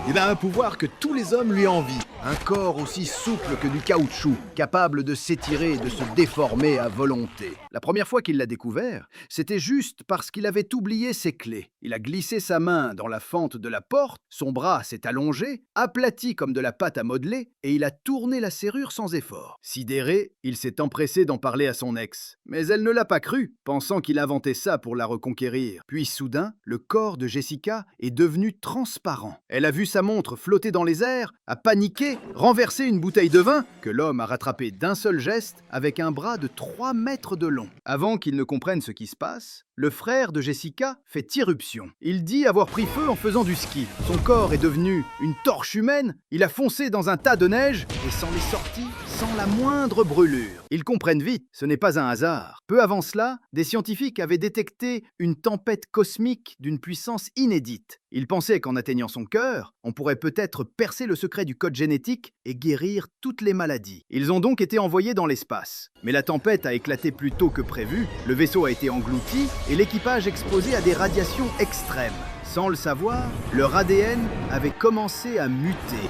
Il a un pouvoir que tous les hommes lui envient. Un corps aussi souple que du caoutchouc, capable de s'étirer et de se déformer à volonté. La première fois qu'il l'a découvert, c'était juste parce qu'il avait oublié ses clés. Il a glissé sa main dans la fente de la porte, son bras s'est allongé, aplati comme de la pâte à modeler, et il a tourné la serrure sans effort. Sidéré, il s'est empressé d'en parler à son ex. Mais elle ne l'a pas cru, pensant qu'il inventait ça pour la reconquérir. Puis soudain, le corps de Jessica est devenu transparent. Elle a vu sa montre flotter dans les airs, a paniqué, renversé une bouteille de vin que l'homme a rattrapé d'un seul geste avec un bras de 3 mètres de long. Avant qu'il ne comprenne ce qui se passe, le frère de Jessica fait irruption. Il dit avoir pris feu en faisant du ski. Son corps est devenu une torche humaine, il a foncé dans un tas de neige et s'en est sorti sans la moindre brûlure. Ils comprennent vite, ce n'est pas un hasard. Peu avant cela, des scientifiques avaient détecté une tempête cosmique d'une puissance inédite. Ils pensaient qu'en atteignant son cœur, on pourrait peut-être percer le secret du code génétique et guérir toutes les maladies. Ils ont donc été envoyés dans l'espace. Mais la tempête a éclaté plus tôt que prévu, le vaisseau a été englouti et l'équipage exposé à des radiations extrêmes. Sans le savoir, leur ADN avait commencé à muter.